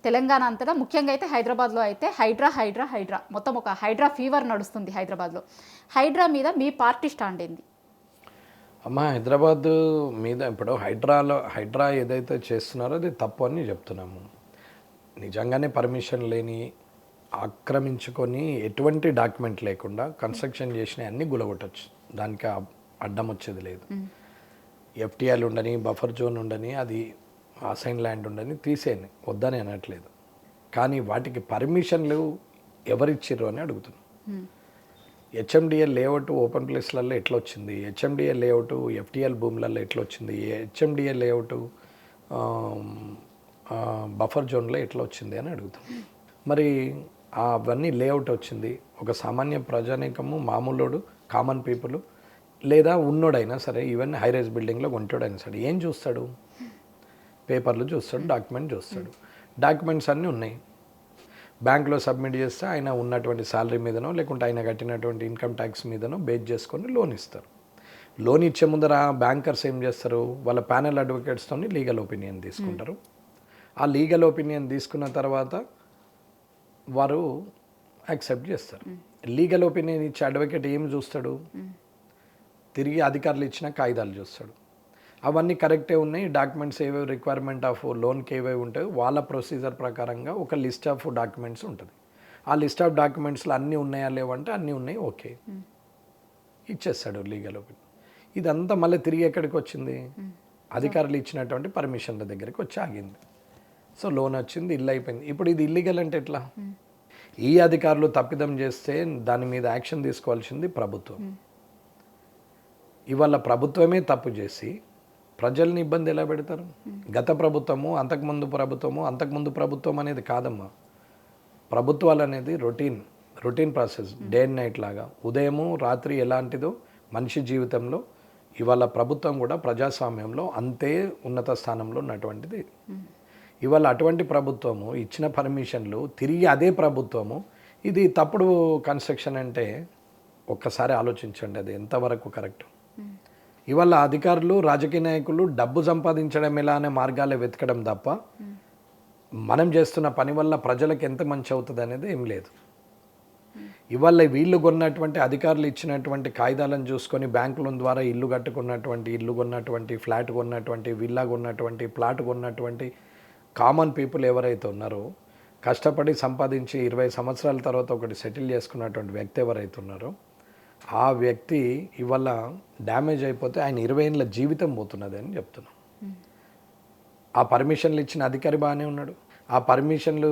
తెలంగాణ అంతటా ముఖ్యంగా అయితే హైదరాబాద్లో అయితే హైడ్రా మొత్తం ఒక హైడ్రా ఫీవర్ నడుస్తుంది హైదరాబాద్లో. హైడ్రా మీద మీ పార్టీ స్టాండ్ ఏంది? అమ్మ హైదరాబాద్ మీద ఇప్పుడు హైడ్రా ఏదైతే చేస్తున్నారో అది తప్పు అని చెప్తున్నాము. నిజంగానే పర్మిషన్ లేని ఆక్రమించుకొని ఎటువంటి డాక్యుమెంట్ లేకుండా కన్స్ట్రక్షన్ చేసినవి అన్నీ గులగొట్టచ్చు. దానికి అడ్డం వచ్చేది లేదు. ఎఫ్టీఆర్లు ఉండని, బఫర్ జోన్ ఉండని, అది అసైన్ ల్యాండ్ ఉండని తీసేయని వద్దని అనట్లేదు. కానీ వాటికి పర్మిషన్లు ఎవరిచ్చిర్రు అని అడుగుతున్నాం. హెచ్ఎండిఎల్ లేఅవుట్ ఓపెన్ ప్లేస్లలో ఎట్లా వచ్చింది, హెచ్ఎండిఎల్ లేఅవుట్ ఎఫ్టీఎల్ భూములలో ఎట్లా వచ్చింది, హెచ్ఎండిఎల్ లేఅవుట్ బఫర్ జోన్లో ఎట్లా వచ్చింది అని అడుగుతాం. మరి అవన్నీ లేఅవుట్ వచ్చింది ఒక సామాన్య ప్రజానీకము, మామూలుడు, కామన్ పీపుల్ లేదా ఉన్నోడైనా సరే, ఈవెన్ హైరైజ్ బిల్డింగ్లో కొంటోడైనా సరే ఏం చూస్తాడు? పేపర్లు చూస్తాడు, డాక్యుమెంట్ చూస్తాడు. డాక్యుమెంట్స్ అన్నీ ఉన్నాయి. బ్యాంక్లో సబ్మిట్ చేస్తే ఆయన ఉన్నటువంటి శాలరీ మీదనో లేకుంటే ఆయన కట్టినటువంటి ఇన్కమ్ ట్యాక్స్ మీదనో బేస్ చేసుకొని లోన్ ఇస్తారు. లోన్ ఇచ్చే ముందర బ్యాంకర్స్ ఏం చేస్తారు? వాళ్ళ ప్యానెల్ అడ్వకేట్స్తో లీగల్ ఒపీనియన్ తీసుకుంటారు. ఆ లీగల్ ఒపీనియన్ తీసుకున్న తర్వాత వారు యాక్సెప్ట్ చేస్తారు. లీగల్ ఒపీనియన్ ఇచ్చే అడ్వకేట్ ఏం చూస్తాడు? తిరిగి అధికారులు ఇచ్చిన కాగితాలు చూస్తాడు. అవన్నీ కరెక్టే ఉన్నాయి, డాక్యుమెంట్స్ ఏవేవి రిక్వైర్మెంట్ ఆఫ్ లోన్కి ఏవేవి ఉంటాయో వాళ్ళ ప్రొసీజర్ ప్రకారంగా ఒక లిస్ట్ ఆఫ్ డాక్యుమెంట్స్ ఉంటుంది. ఆ లిస్ట్ ఆఫ్ డాక్యుమెంట్స్లో అన్నీ ఉన్నాయా లేవంటే అన్నీ ఉన్నాయి, ఓకే ఇచ్చేస్తాడు లీగల్ ఒపీనియన్. ఇదంతా మళ్ళీ తిరిగి ఎక్కడికి వచ్చింది? అధికారులు ఇచ్చినటువంటి పర్మిషన్ల దగ్గరికి వచ్చి ఆగింది. సో లోన్ వచ్చింది, ఇల్లు అయిపోయింది. ఇప్పుడు ఇది ఇల్లీగల్ అంటే ఎట్లా? ఈ అధికారులు తప్పిదం చేస్తే దాని మీద యాక్షన్ తీసుకోవాల్సింది ప్రభుత్వం. ఇవాళ ప్రభుత్వమే తప్పు చేసి ప్రజల్ని ఇబ్బంది ఎలా పెడతారు? గత ప్రభుత్వము, అంతకుముందు ప్రభుత్వం అనేది కాదమ్మా. ప్రభుత్వాలు అనేది routine process, day and night లాగా, ఉదయము రాత్రి ఎలాంటిదో మనిషి జీవితంలో ఇవాళ ప్రభుత్వం కూడా ప్రజాస్వామ్యంలో అంతే ఉన్నత స్థానంలో ఉన్నటువంటిది. ఇవాళ అటువంటి ప్రభుత్వము ఇచ్చిన పర్మిషన్లు తిరిగి అదే ప్రభుత్వము ఇది తప్పుడు కన్స్ట్రక్షన్ అంటే ఒక్కసారి ఆలోచించండి, అది ఎంతవరకు కరెక్ట్? ఇవాళ అధికారులు, రాజకీయ నాయకులు డబ్బు సంపాదించడం ఎలా అనే మార్గాలే వెతకడం తప్ప మనం చేస్తున్న పని వల్ల ప్రజలకు ఎంత మంచి అవుతుంది అనేది ఏం లేదు. ఇవాళ వీళ్ళు కొన్నటువంటి అధికారులు ఇచ్చినటువంటి కాగితాలను చూసుకొని బ్యాంకుల ద్వారా ఇల్లు కొన్నటువంటి ఫ్లాట్ కొన్నటువంటి, విల్లా కొన్నటువంటి, ప్లాట్ కొన్నటువంటి కామన్ పీపుల్ ఎవరైతే ఉన్నారో, కష్టపడి సంపాదించి 20 సంవత్సరాల తర్వాత ఒకటి సెటిల్ చేసుకున్నటువంటి వ్యక్తి ఎవరైతే ఉన్నారో ఆ వ్యక్తి ఇవాళ డ్యామేజ్ అయిపోతే ఆయన 20 ఏళ్ళ జీవితం పోతున్నది అని చెప్తున్నాం. ఆ పర్మిషన్లు ఇచ్చిన అధికారి బాగానే ఉన్నాడు, ఆ పర్మిషన్లు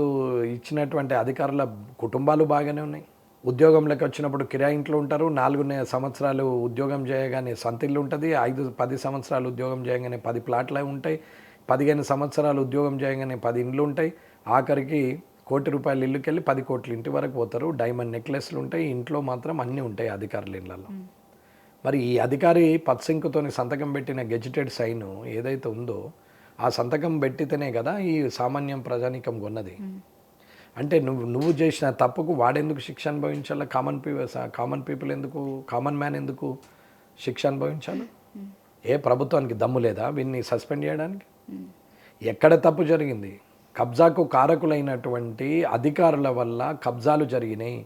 ఇచ్చినటువంటి అధికారుల కుటుంబాలు బాగానే ఉన్నాయి. ఉద్యోగంలోకి వచ్చినప్పుడు కిరాయి ఇంట్లో ఉంటారు. 4 సంవత్సరాలు ఉద్యోగం చేయగానే సొంత ఇల్లు ఉంటుంది. 5-10 సంవత్సరాలు ఉద్యోగం చేయగానే 10 ప్లాట్లు ఉంటాయి. 15 సంవత్సరాలు ఉద్యోగం చేయగానే 10 ఇండ్లు ఉంటాయి. ఆఖరికి ₹1 కోటి ఇల్లుకి వెళ్ళి 10 కోట్ల ఇంటి వరకు పోతారు. డైమండ్ నెక్లెస్లు ఉంటాయి. ఇంట్లో మాత్రం అన్నీ ఉంటాయి అధికారుల ఇళ్ళల్లో. మరి ఈ అధికారి పత్సింకుతోని సంతకం పెట్టిన గెజిటెడ్ సైన్ ఏదైతే ఉందో ఆ సంతకం పెట్టితేనే కదా ఈ సామాన్యం ప్రజానీకం కొన్నది. అంటే నువ్వు చేసిన తప్పుకు వాడెందుకు శిక్ష అనుభవించాలి? కామన్ పీపుల్ ఎందుకు, కామన్ మ్యాన్ ఎందుకు శిక్ష అనుభవించాలి? ఏ ప్రభుత్వానికి దమ్ము లేదా వీన్ని సస్పెండ్ చేయడానికి? ఎక్కడ తప్పు జరిగింది? కబ్జాకు కారకులైనటువంటి అధికారుల వల్ల కబ్జాలు జరిగినాయి,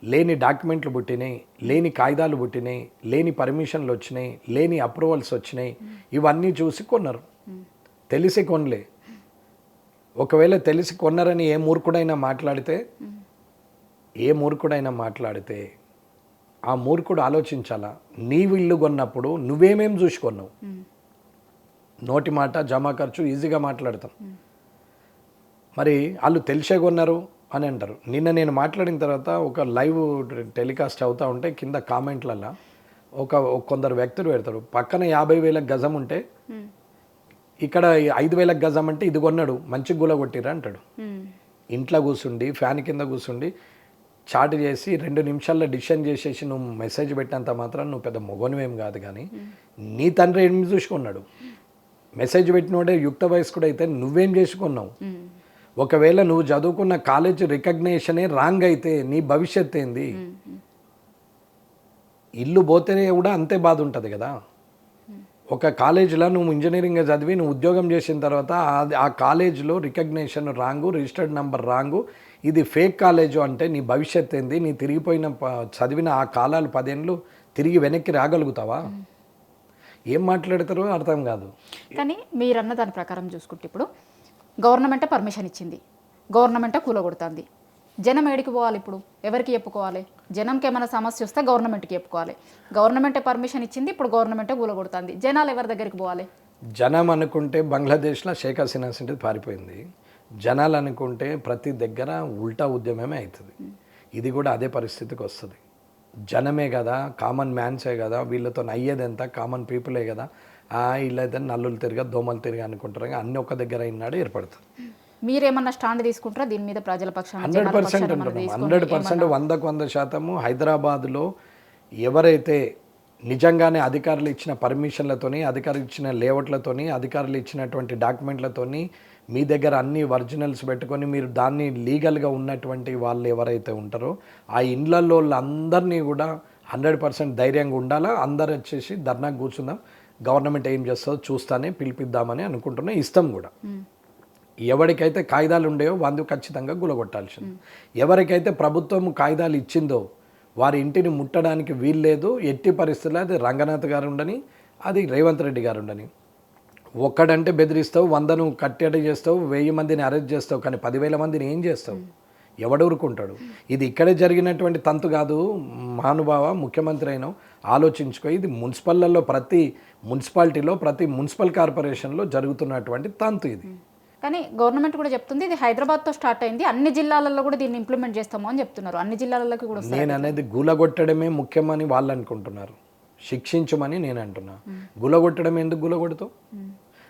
లేని డాక్యుమెంట్లు పుట్టినాయి, లేని కాగితాలు పుట్టినాయి, లేని పర్మిషన్లు వచ్చినాయి, లేని అప్రూవల్స్ వచ్చినాయి. ఇవన్నీ చూసి కొన్నారు, తెలిసి కొనలే. ఒకవేళ తెలిసి కొన్నారని ఏ మూర్ఖుడైనా మాట్లాడితే ఆ మూర్ఖుడు ఆలోచించాలా, నీవు ఇల్లు కొన్నప్పుడు నువ్వేమేం చూసి కొన్నావు? నోటి మాట, జమా ఖర్చు ఈజీగా మాట్లాడతాం. మరి వాళ్ళు తెలిసే కొన్నారు అని అంటారు. నిన్న నేను మాట్లాడిన తర్వాత ఒక లైవ్ టెలికాస్ట్ అవుతూ ఉంటే కింద కామెంట్లలో కొందరు వ్యక్తులు పెడతారు, పక్కన 50,000 గజం ఉంటే ఇక్కడ 5,000 గజం అంటే ఇది కొన్నాడు, మంచి గుల కొట్టిరా అంటాడు. ఇంట్లో కూర్చుండి ఫ్యాన్ కింద కూర్చుండి చాట్ చేసి 2 నిమిషాల్లో డిసిషన్ చేసేసి నువ్వు మెసేజ్ పెట్టినంత మాత్రం నువ్వు పెద్ద మొగనివేం కాదు. కానీ నీ తండ్రి ఏం చూసుకున్నాడు? మెసేజ్ పెట్టినోడే యుక్త వయస్కుడు అయితే నువ్వేం చేసుకున్నావు? ఒకవేళ నువ్వు చదువుకున్న కాలేజ్ రికగ్నేషనే రాంగ్ అయితే నీ భవిష్యత్ ఏంది? ఇల్లు పోతేనే కూడా అంతే బాధ ఉంటుంది కదా. ఒక కాలేజీలో నువ్వు ఇంజనీరింగ్ చదివి నువ్వు ఉద్యోగం చేసిన తర్వాత ఆ కాలేజీలో recognition wrong, registered number wrong, ఇది ఫేక్ కాలేజు అంటే నీ భవిష్యత్ ఏంది? నీ తిరిగిపోయిన చదివిన ఆ కాలాలు 10 ఏళ్ళు తిరిగి వెనక్కి రాగలుగుతావా? ఏం మాట్లాడతారో అర్థం కాదు. కానీ మీరన్న దాని ప్రకారం చూసుకుంటే ఇప్పుడు గవర్నమెంటే పర్మిషన్ ఇచ్చింది, గవర్నమెంటే కూలగొడుతుంది. జనం ఏడికి పోవాలి? ఇప్పుడు ఎవరికి చెప్పుకోవాలి? జనంకి ఏమైనా సమస్య వస్తే గవర్నమెంట్కి చెప్పుకోవాలి. గవర్నమెంటే పర్మిషన్ ఇచ్చింది, ఇప్పుడు గవర్నమెంటే కూలగొడుతుంది. జనాలు ఎవరి దగ్గరికి పోవాలి? జనం అనుకుంటే బంగ్లాదేశ్లో షేక్ హసీనా సింటి పారిపోయింది. జనాలు అనుకుంటే ప్రతి దగ్గర ఉల్టా ఉద్యమమే అవుతుంది. ఇది కూడా అదే పరిస్థితికి వస్తుంది. జనమే కదా, కామన్ మ్యాన్సే కదా, వీళ్ళతో అయ్యేది ఎంత కామన్ పీపులే కదా, వీళ్ళైతే నల్లులు తిరిగా దోమలు తిరిగా అనుకుంటారు. అన్నీ ఒక దగ్గర అయినాడు ఏర్పడుతుంది. మీరేమన్నా స్టాండ్ తీసుకుంటారా దీని మీద? ప్రజల పక్షాన 100% అంటున్నాం. 100% 100% హైదరాబాద్లో ఎవరైతే నిజంగానే అధికారులు ఇచ్చిన పర్మిషన్లతోని, అధికారులు ఇచ్చిన లేఅవుట్లతోని, అధికారులు ఇచ్చినటువంటి డాక్యుమెంట్లతోని మీ దగ్గర అన్ని ఒరిజినల్స్ పెట్టుకొని మీరు దాన్ని లీగల్గా ఉన్నటువంటి వాళ్ళు ఎవరైతే ఉంటారో ఆ ఇండ్లలో అందరినీ కూడా 100% ధైర్యంగా ఉండాలా. అందరు వచ్చేసి ధర్నాకు కూర్చుందాం, గవర్నమెంట్ ఏం చేస్తుందో చూస్తానే పిలిపిద్దామని అనుకుంటున్నా. ఇస్తాం కూడా. ఎవరికైతే కాయిదాలు ఉండేవో వాళ్ళు ఖచ్చితంగా గులగొట్టాల్సింది. ఎవరికైతే ప్రభుత్వం కాయిదాలు ఇచ్చిందో వారి ఇంటిని ముట్టడానికి వీల్లేదు. ఎట్టి పరిస్థితుల్లో అది రంగనాథ్ గారు ఉండని, అది రేవంత్ రెడ్డి గారు ఉండని. ఒక్కడంటే బెదిరిస్తావు, 100ను కట్టడి చేస్తావు, 1000 మందిని అరెస్ట్ చేస్తావు, కానీ 10,000 మందిని ఏం చేస్తావు? ఎవడూరుకుంటాడు? ఇది ఇక్కడే జరిగినటువంటి తంతు కాదు. మహానుభావ ముఖ్యమంత్రి అయినా ఆలోచించుకో. ఇది మున్సిపల్లలో ప్రతి మున్సిపాలిటీలో ప్రతి మున్సిపల్ కార్పొరేషన్లో జరుగుతున్నటువంటి తంతు ఇది. కానీ గవర్నమెంట్ కూడా చెప్తుంది ఇది హైదరాబాద్తో స్టార్ట్ అయింది, అన్ని జిల్లాలలో కూడా దీన్ని ఇంప్లిమెంట్ చేస్తాము అని చెప్తున్నారు. అన్ని జిల్లాలలోకి కూడా నేను అనేది గులగొట్టడమే ముఖ్యమని వాళ్ళు అనుకుంటున్నారు. శిక్షించమని నేను అంటున్నా. గులగొట్టడం ఎందుకు గులగొడతావు?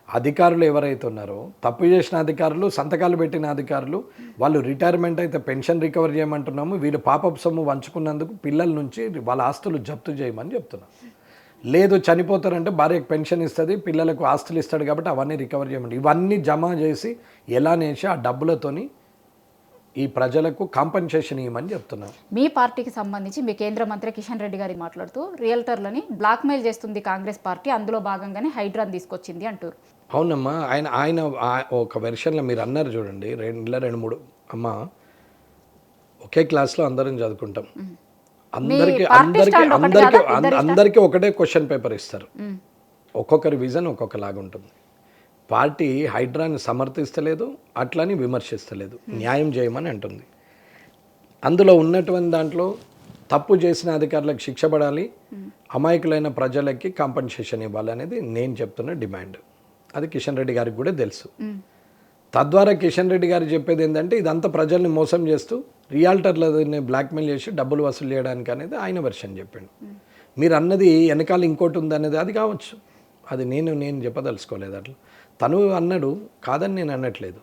అధికారులు ఎవరైతే ఉన్నారో, తప్పు చేసిన అధికారులు, సంతకాలు పెట్టిన అధికారులు, వాళ్ళు రిటైర్మెంట్ అయితే పెన్షన్ రికవర్ చేయమంటున్నాము. వీళ్ళు పాపప్ సొమ్ము వంచుకున్నందుకు పిల్లల నుంచి వాళ్ళ ఆస్తులు జప్తు చేయమని చెప్తున్నాం. లేదు చనిపోతారంటే భార్యకు పెన్షన్ ఇస్తుంది, పిల్లలకు ఆస్తులు ఇస్తాడు కాబట్టి అవన్నీ రికవర్ చేయమండి. ఇవన్నీ జమ చేసి ఎలా నేసి ఆ డబ్బులతోని ఈ ప్రజలకు కాంపన్సేషన్ ఇవ్వమని చెప్తున్నాను. మీ పార్టీకి సంబంధించి మీ కేంద్ర మంత్రి కిషన్ రెడ్డి గారి మాట్లాడుతూ రియల్టర్లని బ్లాక్మెయిల్ చేస్తుంది కాంగ్రెస్ పార్టీ, అందులో భాగంగానే హైడ్రాన్ తీసుకొచ్చింది అంటారు. అవునమ్మా. ఆయన ఒక వెర్షన్లో మీరు అన్నారు చూడండి, 2-3 అమ్మ ఒకే క్లాస్లో అందరం చదువుకుంటాం. అందరికీ ఒకటే క్వశ్చన్ పేపర్ ఇస్తారు. ఒక్కొక్కరి విజన్ ఒక్కొక్కలాగా ఉంటుంది. పార్టీ హైడ్రాని సమర్థిస్తలేదు, అట్లని విమర్శిస్తలేదు, న్యాయం చేయమని అంటుంది. అందులో ఉన్నటువంటి దాంట్లో తప్పు చేసిన అధికారులకు శిక్ష పడాలి, అమాయకులైన ప్రజలకి కాంపన్సేషన్ ఇవ్వాలి అనేది నేను చెప్తున్న డిమాండ్. అది కిషన్ రెడ్డి గారికి కూడా తెలుసు. తద్వారా కిషన్ రెడ్డి గారు చెప్పేది ఏంటంటే ఇదంతా ప్రజల్ని మోసం చేస్తూ రియాల్టర్లని బ్లాక్మెయిల్ చేసి డబ్బులు వసూలు చేయడానికి అనేది ఆయన వెర్షన్ చెప్పాడు. మీరు అన్నది వెనకాల ఇంకోటి ఉందనేది అది కావచ్చు, అది నేను చెప్పదలుచుకోలేదు. అట్లా తను అన్నాడు, కాదని నేను అనట్లేదు.